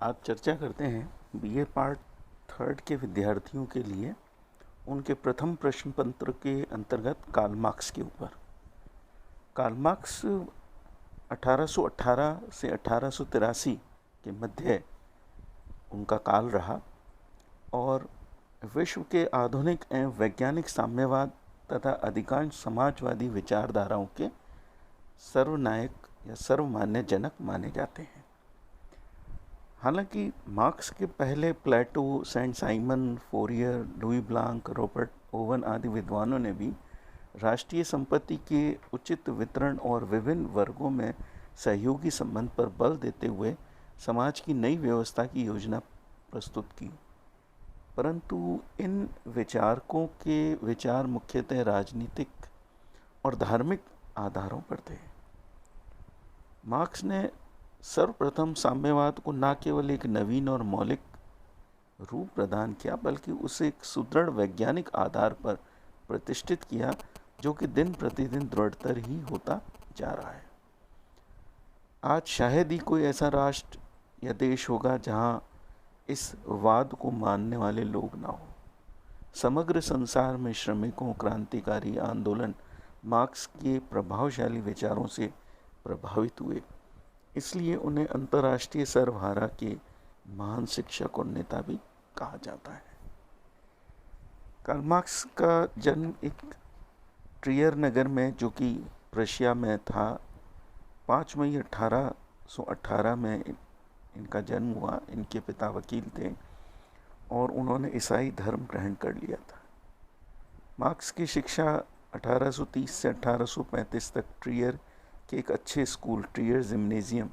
आज चर्चा करते हैं बीए पार्ट थर्ड के विद्यार्थियों के लिए उनके प्रथम प्रश्न पत्र के अंतर्गत कार्ल मार्क्स के ऊपर। कार्ल मार्क्स 1818 से 1883 के मध्य उनका काल रहा और विश्व के आधुनिक एवं वैज्ञानिक साम्यवाद तथा अधिकांश समाजवादी विचारधाराओं के सर्वनायक या सर्वमान्य जनक माने जाते हैं। हालांकि मार्क्स के पहले Plato, Saint Simon, Fourier, Louis Blanc, Robert Owen आदि विद्वानों ने भी राष्ट्रीय संपत्ति के उचित वितरण और विभिन्न वर्गों में सहयोगी संबंध पर बल देते हुए समाज की नई व्यवस्था की योजना प्रस्तुत की, परंतु इन विचारकों के विचार मुख्यतः राजनीतिक और धार्मिक आधारों पर थे। मार्क्स ने सर्वप्रथम साम्यवाद को न केवल एक नवीन और मौलिक रूप प्रदान किया, बल्कि उसे एक सुदृढ़ वैज्ञानिक आधार पर प्रतिष्ठित किया, जो कि दिन प्रतिदिन दृढ़तर ही होता जा रहा है। आज शायद ही कोई ऐसा राष्ट्र या देश होगा जहां इस वाद को मानने वाले लोग ना हो। समग्र संसार में श्रमिकों, क्रांतिकारी आंदोलन मार्क्स के प्रभावशाली विचारों से प्रभावित हुए, इसलिए उन्हें अंतर्राष्ट्रीय सर्वहारा के महान शिक्षक और नेता भी कहा जाता है। कार्ल मार्क्स का जन्म एक ट्रियर नगर में, जो कि प्रशिया में था, 5 मई 1818 में इनका जन्म हुआ। इनके पिता वकील थे और उन्होंने ईसाई धर्म ग्रहण कर लिया था। मार्क्स की शिक्षा 1830 से 1835 तक ट्रियर के एक अच्छे स्कूल, ट्रियर जिम्नेजियम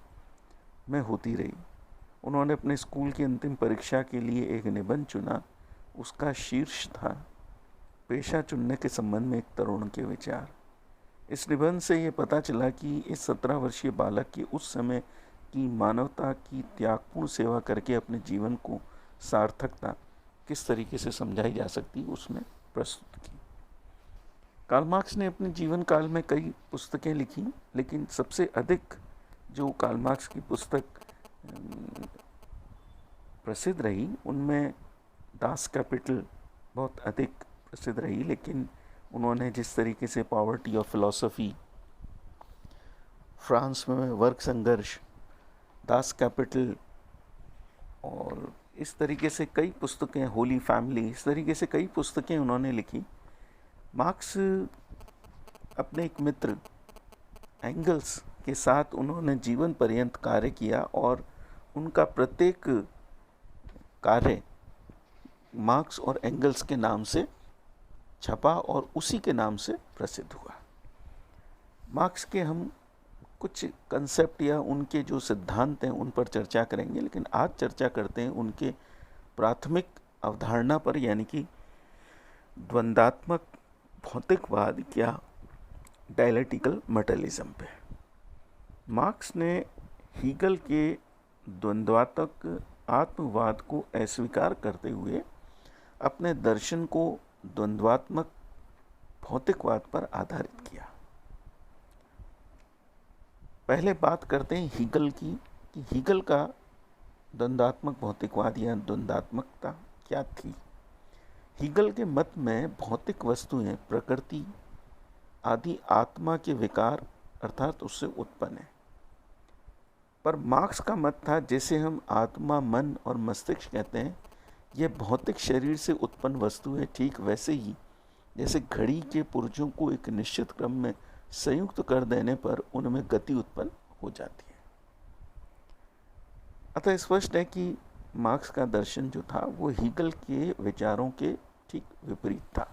में होती रही। उन्होंने अपने स्कूल की अंतिम परीक्षा के लिए एक निबंध चुना। उसका शीर्ष था पेशा चुनने के संबंध में एक तरुण के विचार। इस निबंध से ये पता चला कि इस 17 वर्षीय बालक की उस समय की मानवता की त्यागपूर्ण सेवा करके अपने जीवन को सार्थकता किस तरीके से समझाई जा सकती, उसमें प्रस्तुत की। कार्ल मार्क्स ने अपने जीवन काल में कई पुस्तकें लिखी, लेकिन सबसे अधिक जो कार्ल मार्क्स की पुस्तक प्रसिद्ध रही, उनमें दास कैपिटल बहुत अधिक प्रसिद्ध रही। लेकिन उन्होंने जिस तरीके से पॉवर्टी ऑफ फिलॉसफी, फ्रांस में वर्ग संघर्ष, दास कैपिटल और इस तरीके से कई पुस्तकें, होली फैमिली, इस तरीके से कई पुस्तकें उन्होंने लिखी। मार्क्स अपने एक मित्र एंगल्स के साथ उन्होंने जीवन पर्यंत कार्य किया और उनका प्रत्येक कार्य मार्क्स और एंगल्स के नाम से छपा और उसी के नाम से प्रसिद्ध हुआ। मार्क्स के हम कुछ कंसेप्ट या उनके जो सिद्धांत हैं उन पर चर्चा करेंगे, लेकिन आज चर्चा करते हैं उनके प्राथमिक अवधारणा पर, यानी कि द्वंद्वात्मक भौतिकवाद या डायलेक्टिकल मटेरियलिज्म पे। मार्क्स ने हीगल के द्वंद्वात्मक आत्मवाद को अस्वीकार करते हुए अपने दर्शन को द्वंद्वात्मक भौतिकवाद पर आधारित किया। पहले बात करते हैं हीगल की, कि हीगल का द्वंद्वात्मक भौतिकवाद या द्वंद्वात्मकता क्या थी। हीगल के मत में भौतिक वस्तुएं प्रकृति आदि आत्मा के विकार अर्थात उससे उत्पन्न है, पर मार्क्स का मत था जैसे हम आत्मा, मन और मस्तिष्क कहते हैं, ये भौतिक शरीर से उत्पन्न वस्तुएं ठीक वैसे ही जैसे घड़ी के पुर्जों को एक निश्चित क्रम में संयुक्त कर देने पर उनमें गति उत्पन्न हो जाती है। अतः स्पष्ट है कि मार्क्स का दर्शन जो था वो हीगल के विचारों के ठीक विपरीत था।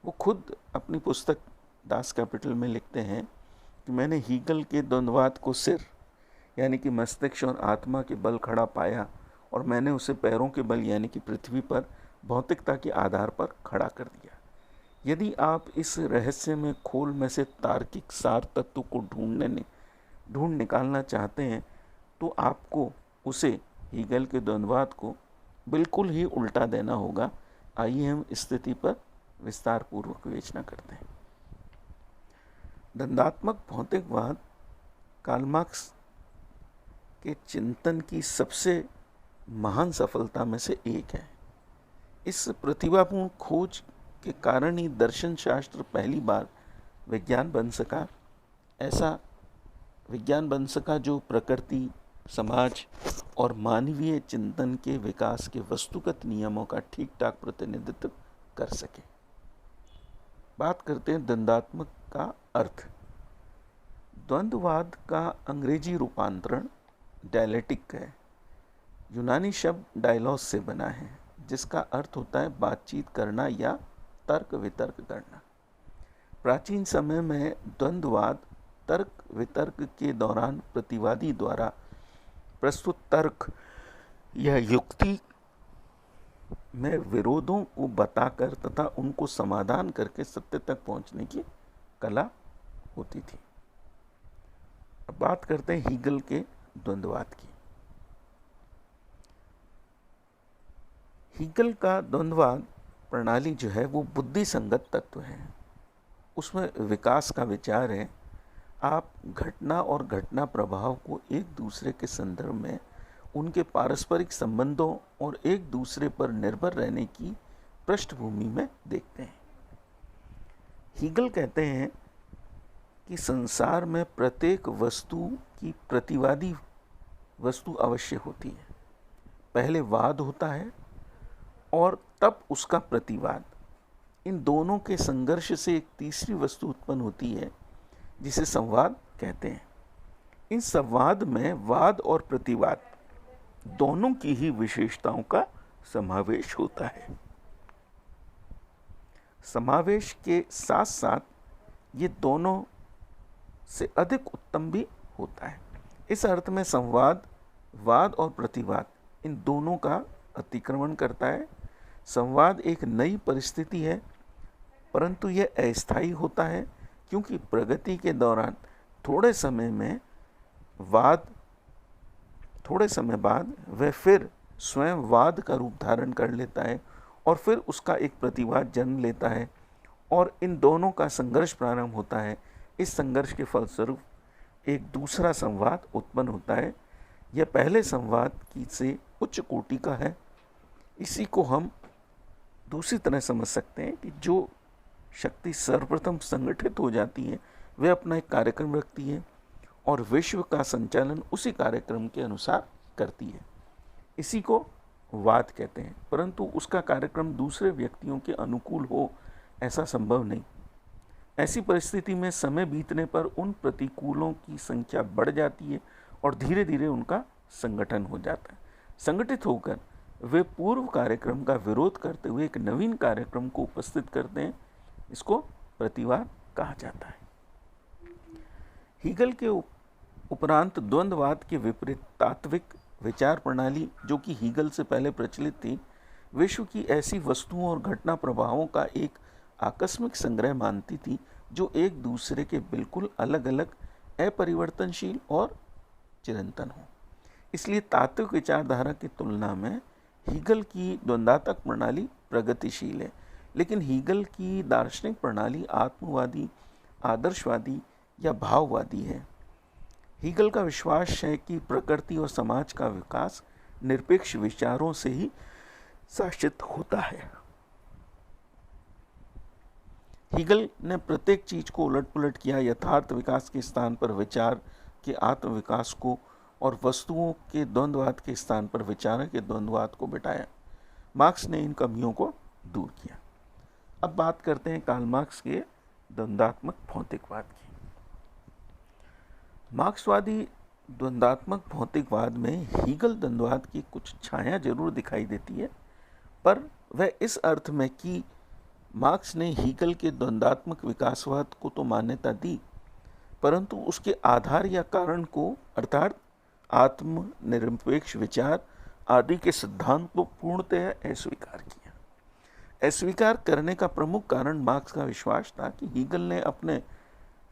वो खुद अपनी पुस्तक दास कैपिटल में लिखते हैं कि मैंने हीगल के द्वंद्ववाद को सिर यानी कि मस्तिष्क और आत्मा के बल खड़ा पाया और मैंने उसे पैरों के बल यानी कि पृथ्वी पर भौतिकता के आधार पर खड़ा कर दिया। यदि आप इस रहस्य में खोल में से तार्किक सार तत्व को ढूंढ निकालना चाहते हैं, तो आपको उसे हीगल के द्वंद्ववाद को बिल्कुल ही उल्टा देना होगा। आइए हम स्थिति पर विस्तार पूर्वक विवेचना करते हैं। द्वंद्वात्मक भौतिकवाद कार्ल मार्क्स के चिंतन की सबसे महान सफलता में से एक है। इस प्रतिभापूर्ण खोज के कारण ही दर्शन शास्त्र पहली बार विज्ञान बन सका। ऐसा विज्ञान बन सका जो प्रकृति, समाज और मानवीय चिंतन के विकास के वस्तुगत नियमों का ठीक ठाक प्रतिनिधित्व कर सके। बात करते हैं द्वंद्वात्मक का अर्थ। द्वंद्ववाद का अंग्रेजी रूपांतरण डायलेक्टिक है। यूनानी शब्द डायलॉस से बना है, जिसका अर्थ होता है बातचीत करना या तर्क वितर्क करना। प्राचीन समय में द्वंद्ववाद तर्क वितर्क के दौरान प्रतिवादी द्वारा प्रस्तुत तर्क या युक्ति में विरोधों को बताकर तथा उनको समाधान करके सत्य तक पहुंचने की कला होती थी। अब बात करते हैं हीगल के द्वंद्ववाद की। हीगल का द्वंद्ववाद प्रणाली जो है वो बुद्धि संगत तत्व है। उसमें विकास का विचार है। आप घटना और घटना प्रभाव को एक दूसरे के संदर्भ में उनके पारस्परिक संबंधों और एक दूसरे पर निर्भर रहने की पृष्ठभूमि में देखते हैं। हीगल कहते हैं कि संसार में प्रत्येक वस्तु की प्रतिवादी वस्तु अवश्य होती है। पहले वाद होता है और तब उसका प्रतिवाद। इन दोनों के संघर्ष से एक तीसरी वस्तु उत्पन्न होती है जिसे संवाद कहते हैं। इन संवाद में वाद और प्रतिवाद दोनों की ही विशेषताओं का समावेश होता है। समावेश के साथ साथ ये दोनों से अधिक उत्तम भी होता है। इस अर्थ में संवाद, वाद और प्रतिवाद इन दोनों का अतिक्रमण करता है। संवाद एक नई परिस्थिति है, परंतु यह अस्थायी होता है, क्योंकि प्रगति के दौरान थोड़े समय बाद वह फिर स्वयं वाद का रूप धारण कर लेता है और फिर उसका एक प्रतिवाद जन्म लेता है और इन दोनों का संघर्ष प्रारंभ होता है। इस संघर्ष के फलस्वरूप एक दूसरा संवाद उत्पन्न होता है। यह पहले संवाद की से उच्च कोटि का है। इसी को हम दूसरी तरह समझ सकते हैं कि जो शक्ति सर्वप्रथम संगठित हो जाती है वह अपना एक कार्यक्रम रखती है और विश्व का संचालन उसी कार्यक्रम के अनुसार करती है। इसी को वाद कहते हैं, परंतु उसका कार्यक्रम दूसरे व्यक्तियों के अनुकूल हो ऐसा संभव नहीं। ऐसी परिस्थिति में समय बीतने पर उन प्रतिकूलों की संख्या बढ़ जाती है और धीरे धीरे उनका संगठन हो जाता है। संगठित होकर वे पूर्व कार्यक्रम का विरोध करते हुए एक नवीन कार्यक्रम को उपस्थित करते हैं। इसको प्रतिवाद कहा जाता है। हीगल के उपरांत द्वंद्ववाद के विपरीत तात्विक विचार प्रणाली, जो कि हीगल से पहले प्रचलित थी, विश्व की ऐसी वस्तुओं और घटना प्रभावों का एक आकस्मिक संग्रह मानती थी जो एक दूसरे के बिल्कुल अलग अलग, अपरिवर्तनशील और चिरंतन हो। इसलिए तात्विक विचारधारा की तुलना में हीगल की द्वंद्वात्मक प्रणाली प्रगतिशील है। लेकिन हीगल की दार्शनिक प्रणाली आत्मवादी, आदर्शवादी या भाववादी है। हीगल का विश्वास है कि प्रकृति और समाज का विकास निरपेक्ष विचारों से ही शासित होता है। हीगल ने प्रत्येक चीज को उलट पुलट किया, यथार्थ विकास के स्थान पर विचार के आत्म विकास को और वस्तुओं के द्वंद्ववाद के स्थान पर विचार के द्वंद्ववाद को बिठाया। मार्क्स ने इन कमियों को दूर किया। अब बात करते हैं कार्ल मार्क्स के द्वंद्वात्मक भौतिकवाद की। मार्क्सवादी द्वंद्वात्मक भौतिकवाद में हीगल द्वंद्ववाद की कुछ छाया जरूर दिखाई देती है, पर वह इस अर्थ में कि मार्क्स ने हीगल के द्वंद्वात्मक विकासवाद को तो मान्यता दी, परंतु उसके आधार या कारण को अर्थात आत्मनिरपेक्ष विचार आदि के सिद्धांत को पूर्णतः अस्वीकार किया। अस्वीकार करने का प्रमुख कारण मार्क्स का विश्वास था कि हीगल ने अपने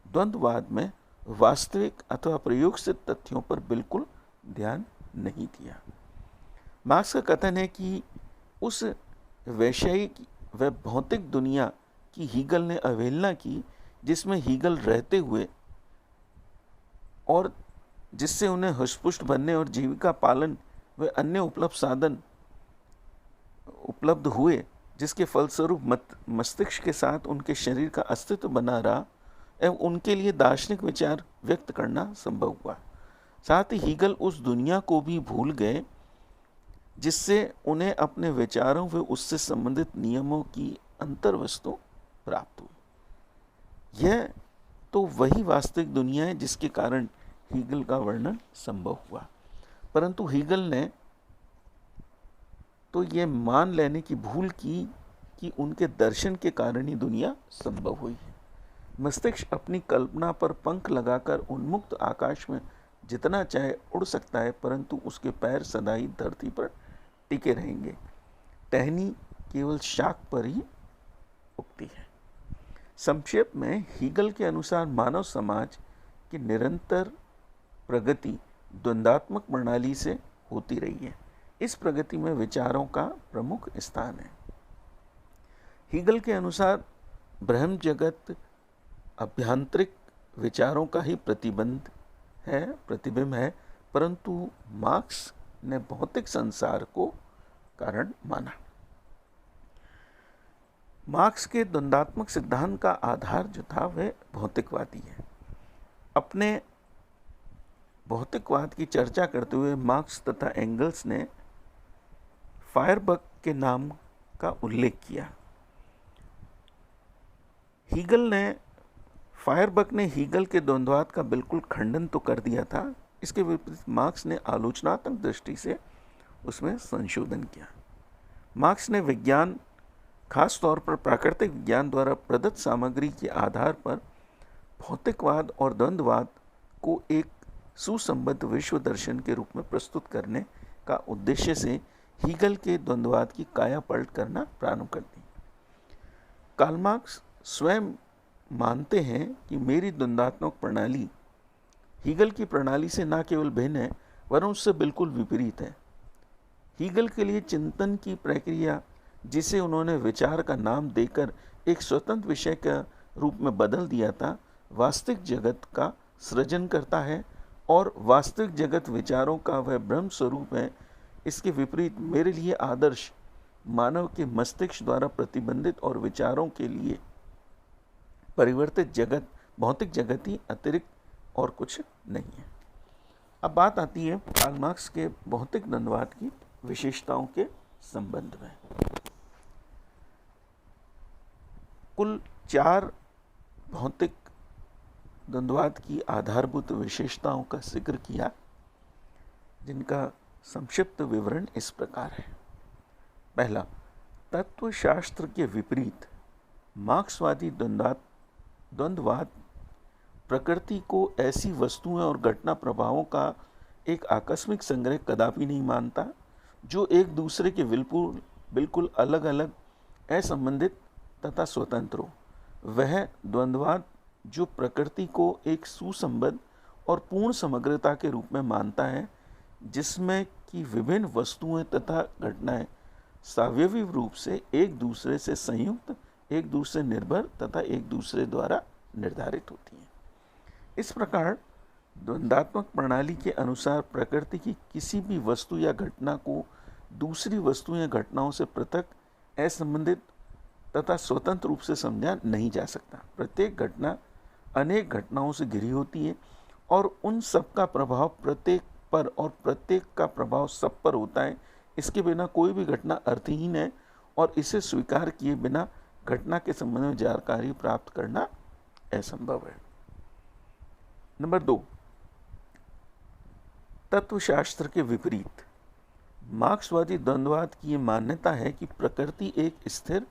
द्वंद्ववाद में वास्तविक अथवा प्रयोगसिद्ध तथ्यों पर बिल्कुल ध्यान नहीं दिया। मार्क्स का कथन है कि उस वैषयिक व भौतिक दुनिया की हीगल ने अवहेलना की जिसमें हीगल रहते हुए और जिससे उन्हें हुष्टपुष्ट बनने और जीविका पालन व अन्य उपलब्ध साधन उपलब्ध हुए, जिसके फलस्वरूप मस्तिष्क के साथ उनके शरीर का अस्तित्व बना रहा एवं उनके लिए दार्शनिक विचार व्यक्त करना संभव हुआ। साथ ही हीगल उस दुनिया को भी भूल गए जिससे उन्हें अपने विचारों व उससे संबंधित नियमों की अंतर्वस्तु प्राप्त हुई। यह तो वही वास्तविक दुनिया है जिसके कारण हीगल का वर्णन संभव हुआ। परंतु हीगल ने तो ये मान लेने की भूल की कि उनके दर्शन के कारण ही दुनिया संभव हुई है। मस्तिष्क अपनी कल्पना पर पंख लगाकर उन्मुक्त आकाश में जितना चाहे उड़ सकता है, परंतु उसके पैर सदा ही धरती पर टिके रहेंगे। टहनी केवल शाख पर ही उगती है। संक्षेप में हीगल के अनुसार मानव समाज की निरंतर प्रगति द्वंद्वात्मक प्रणाली से होती रही है। इस प्रगति में विचारों का प्रमुख स्थान है। हीगल के अनुसार ब्रह्म जगत अभ्यांतरिक विचारों का ही प्रतिबिंब है, परंतु मार्क्स ने भौतिक संसार को कारण माना। मार्क्स के द्वंद्वात्मक सिद्धांत का आधार जो था वह भौतिकवादी है। अपने भौतिकवाद की चर्चा करते हुए मार्क्स तथा एंगल्स ने फायरबक के नाम का उल्लेख किया। फायरबक ने हीगल के द्वंद्ववाद का बिल्कुल खंडन तो कर दिया था, इसके विपरीत मार्क्स ने आलोचनात्मक दृष्टि से उसमें संशोधन किया। मार्क्स ने विज्ञान, खास तौर पर प्राकृतिक विज्ञान द्वारा प्रदत्त सामग्री के आधार पर भौतिकवाद और द्वंद्ववाद को एक सुसंबद्ध विश्व दर्शन के रूप में प्रस्तुत करने का उद्देश्य से हीगल के द्वंद्ववाद की काया पलट करना प्रारंभ कर दी। कार्ल मार्क्स स्वयं मानते हैं कि मेरी द्वंद्वात्मक प्रणाली हीगल की प्रणाली से न केवल भिन्न है, वरन उससे बिल्कुल विपरीत है। हीगल के लिए चिंतन की प्रक्रिया, जिसे उन्होंने विचार का नाम देकर एक स्वतंत्र विषय का रूप में बदल दिया था, वास्तविक जगत का सृजन करता है और वास्तविक जगत विचारों का वह ब्रह्म स्वरूप है। इसके विपरीत मेरे लिए आदर्श मानव के मस्तिष्क द्वारा प्रतिबंधित और विचारों के लिए परिवर्तित जगत भौतिक जगत ही अतिरिक्त और कुछ नहीं है। अब बात आती है कार्ल मार्क्स के भौतिक द्वंद्ववाद की विशेषताओं के संबंध में। कुल 4 भौतिक द्वंद्ववाद की आधारभूत विशेषताओं का जिक्र किया, जिनका संक्षिप्त विवरण इस प्रकार है। पहला, तत्वशास्त्र के विपरीत मार्क्सवादी द्वंद्ववाद प्रकृति को ऐसी वस्तुओं और घटना प्रभावों का एक आकस्मिक संग्रह कदापि नहीं मानता, जो एक दूसरे के बिल्कुल अलग अलग, असंबंधित तथा स्वतंत्र हो। वह द्वंद्ववाद जो प्रकृति को एक सुसंबद्ध और पूर्ण समग्रता के रूप में मानता है, जिसमें कि विभिन्न वस्तुएं तथा घटनाएं सावयवी रूप से एक दूसरे से संयुक्त, एक दूसरे निर्भर तथा एक दूसरे द्वारा निर्धारित होती हैं। इस प्रकार द्वंद्वात्मक प्रणाली के अनुसार प्रकृति की किसी भी वस्तु या घटना को दूसरी वस्तु या घटनाओं से पृथक, असंबंधित तथा स्वतंत्र रूप से समझा नहीं जा सकता। प्रत्येक घटना अनेक घटनाओं से घिरी होती है और उन सब का प्रभाव प्रत्येक पर और प्रत्येक का प्रभाव सब पर होता है। इसके बिना कोई भी घटना अर्थहीन है और इसे स्वीकार किए बिना घटना के संबंध में जानकारी प्राप्त करना असंभव है। नंबर 2, तत्वशास्त्र के विपरीत मार्क्सवादी द्वंद्ववाद की यह मान्यता है कि प्रकृति एक स्थिर,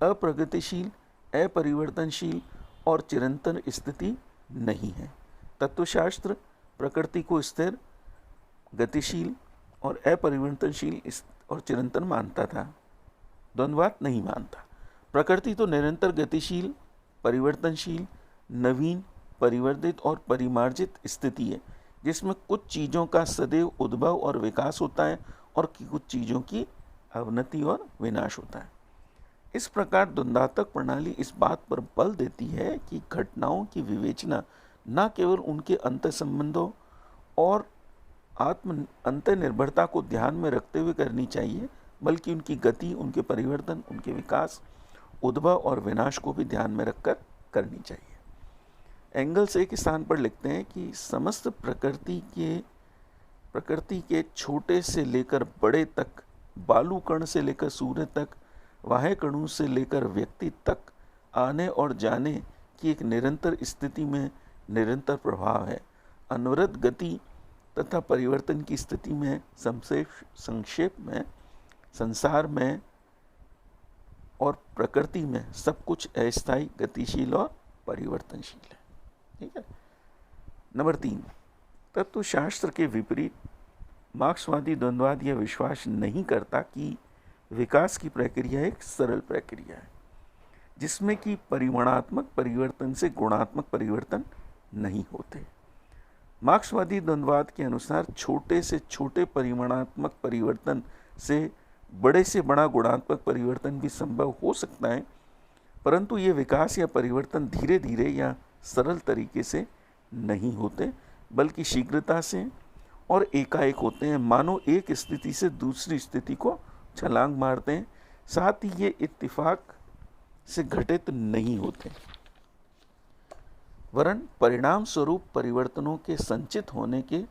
अप्रगतिशील, अपरिवर्तनशील और चिरंतन स्थिति नहीं है। तत्वशास्त्र प्रकृति को स्थिर, गतिशील और अपरिवर्तनशील और चिरंतन मानता था, द्वंद्ववाद नहीं मानता। प्रकृति तो निरंतर गतिशील, परिवर्तनशील, नवीन, परिवर्तित और परिमार्जित स्थिति है, जिसमें कुछ चीज़ों का सदैव उद्भव और विकास होता है और कुछ चीज़ों की अवनति और विनाश होता है। इस प्रकार द्वंद्वात्मक प्रणाली इस बात पर बल देती है कि घटनाओं की विवेचना न केवल उनके अंतर्संबंधों और आत्म अंतर्निर्भरता को ध्यान में रखते हुए करनी चाहिए, बल्कि उनकी गति, उनके परिवर्तन, उनके विकास, उद्भव और विनाश को भी ध्यान में रखकर करनी चाहिए। एंगल्स एक स्थान पर लिखते हैं कि समस्त प्रकृति के छोटे से लेकर बड़े तक, बालू कण से लेकर सूर्य तक, वाह्य कणों से लेकर व्यक्ति तक आने और जाने की एक निरंतर स्थिति में निरंतर प्रभाव है। अनवरत गति तथा परिवर्तन की स्थिति में संक्षेप में संसार में और प्रकृति में सब कुछ अस्थायी, गतिशील और परिवर्तनशील है। ठीक है। नंबर 3, तत्वशास्त्र के विपरीत मार्क्सवादी द्वंद्ववाद यह विश्वास नहीं करता कि विकास की प्रक्रिया एक सरल प्रक्रिया है, जिसमें कि परिमाणात्मक परिवर्तन से गुणात्मक परिवर्तन नहीं होते। मार्क्सवादी द्वंद्ववाद के अनुसार छोटे से छोटे परिमाणात्मक परिवर्तन से बड़ा गुणात्मक परिवर्तन भी संभव हो सकता है, परंतु ये विकास या परिवर्तन धीरे धीरे या सरल तरीके से नहीं होते, बल्कि शीघ्रता से और एकाएक होते हैं, मानो एक स्थिति से दूसरी स्थिति को छलांग मारते हैं। साथ ही ये इत्तेफाक से घटित नहीं होते, वरन परिणाम स्वरूप परिवर्तनों के संचित होने के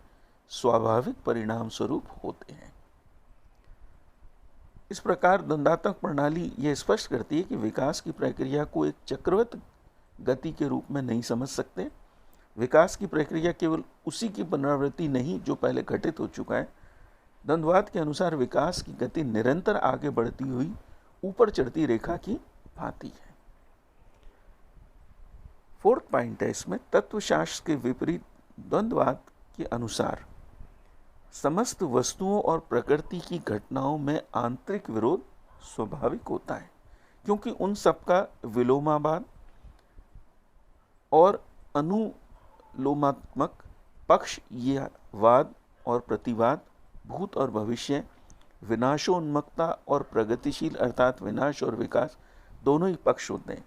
स्वाभाविक परिणाम स्वरूप होते हैं। इस प्रकार द्वंद्वात्मक प्रणाली यह स्पष्ट करती है कि विकास की प्रक्रिया को एक चक्रवत गति के रूप में नहीं समझ सकते। विकास की प्रक्रिया केवल उसी की पुनरावृत्ति नहीं जो पहले घटित हो चुका है। द्वंद्ववाद के अनुसार विकास की गति निरंतर आगे बढ़ती हुई ऊपर चढ़ती रेखा की भांति है। 4th पॉइंट है इसमें, तत्वशास्त्र के विपरीत द्वंद्ववाद के अनुसार समस्त वस्तुओं और प्रकृति की घटनाओं में आंतरिक विरोध स्वाभाविक होता है, क्योंकि उन सबका विलोमावाद और अनुलोमात्मक पक्ष या वाद और प्रतिवाद, भूत और भविष्य, विनाशोन्मुखता और प्रगतिशील अर्थात विनाश और विकास दोनों ही पक्ष होते हैं।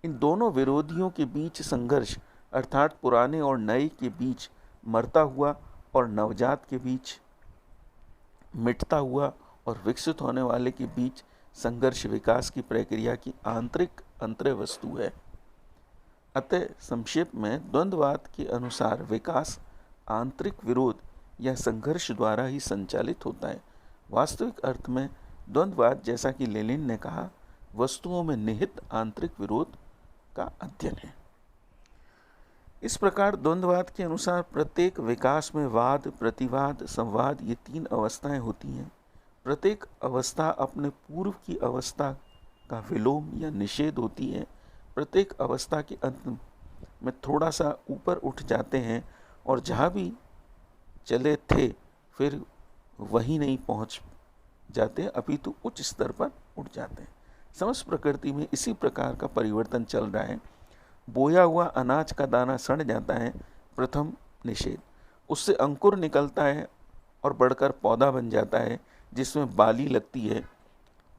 इन दोनों विरोधियों के बीच संघर्ष अर्थात पुराने और नए के बीच, मरता हुआ और नवजात के बीच, मिटता हुआ और विकसित होने वाले के बीच संघर्ष विकास की प्रक्रिया की आंतरिक अंतर्य वस्तु है। अतः संक्षेप में द्वंद्ववाद के अनुसार विकास आंतरिक विरोध या संघर्ष द्वारा ही संचालित होता है। वास्तविक अर्थ में द्वंद्ववाद, जैसा कि लेनिन ने कहा, वस्तुओं में निहित आंतरिक विरोध का अध्ययन है। इस प्रकार द्वंद्ववाद के अनुसार प्रत्येक विकास में वाद, प्रतिवाद, संवाद ये 3 अवस्थाएं होती हैं। प्रत्येक अवस्था अपने पूर्व की अवस्था का विलोम या निषेध होती है। प्रत्येक अवस्था के अंत में थोड़ा सा ऊपर उठ जाते हैं और जहाँ भी चले थे फिर वहीं नहीं पहुँच जाते, अपितु उच्च स्तर पर उठ जाते हैं। समस्त प्रकृति में इसी प्रकार का परिवर्तन चल रहा है। बोया हुआ अनाज का दाना सड़ जाता है, प्रथम निषेध। उससे अंकुर निकलता है और बढ़कर पौधा बन जाता है जिसमें बाली लगती है,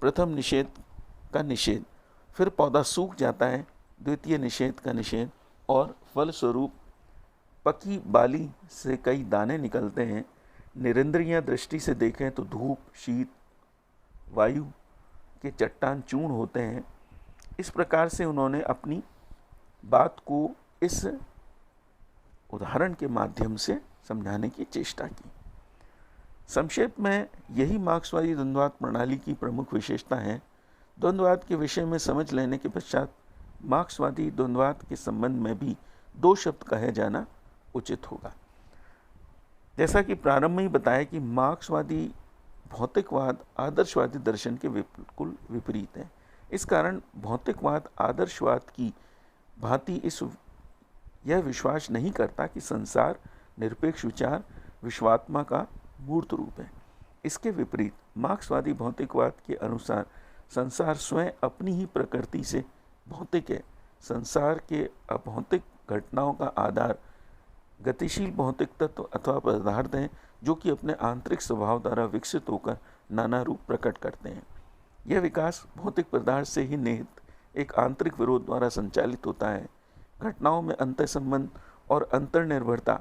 प्रथम निषेध का निषेध। फिर पौधा सूख जाता है, द्वितीय निषेध का निषेध। और फलस्वरूप पकी बाली से कई दाने निकलते हैं। निरिंद्रिय दृष्टि से देखें तो धूप, शीत, वायु के चट्टान चूर्ण होते हैं। इस प्रकार से उन्होंने अपनी बात को इस उदाहरण के माध्यम से समझाने की चेष्टा की। संक्षेप में यही मार्क्सवादी द्वंद्ववाद प्रणाली की प्रमुख विशेषता है। द्वंद्ववाद के विषय में समझ लेने के पश्चात मार्क्सवादी द्वंद्ववाद के संबंध में भी 2 शब्द कहे जाना उचित होगा। जैसा कि प्रारंभ में ही बताया कि मार्क्सवादी भौतिकवाद आदर्शवादी दर्शन के बिल्कुल विपरीत है। इस कारण भौतिकवाद आदर्शवाद की भांति यह विश्वास नहीं करता कि संसार निरपेक्ष विचार विश्वात्मा का मूर्त रूप है। इसके विपरीत मार्क्सवादी भौतिकवाद के अनुसार संसार स्वयं अपनी ही प्रकृति से भौतिक है। संसार के अभौतिक घटनाओं का आधार गतिशील भौतिक तत्व अथवा पदार्थ हैं, जो कि अपने आंतरिक स्वभाव द्वारा विकसित होकर नाना रूप प्रकट करते हैं। यह विकास भौतिक पदार्थ से ही निहित एक आंतरिक विरोध द्वारा संचालित होता है। घटनाओं में अंतः संबंध और अंतर्निर्भरता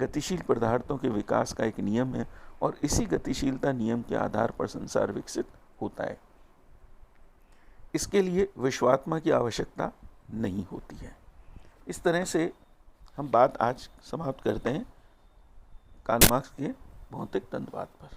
गतिशील पदार्थों के विकास का एक नियम है और इसी गतिशीलता नियम के आधार पर संसार विकसित होता है। इसके लिए विश्वात्मा की आवश्यकता नहीं होती है। इस तरह से हम बात आज समाप्त करते हैं कार्ल मार्क्स के भौतिक तंत्रवाद पर।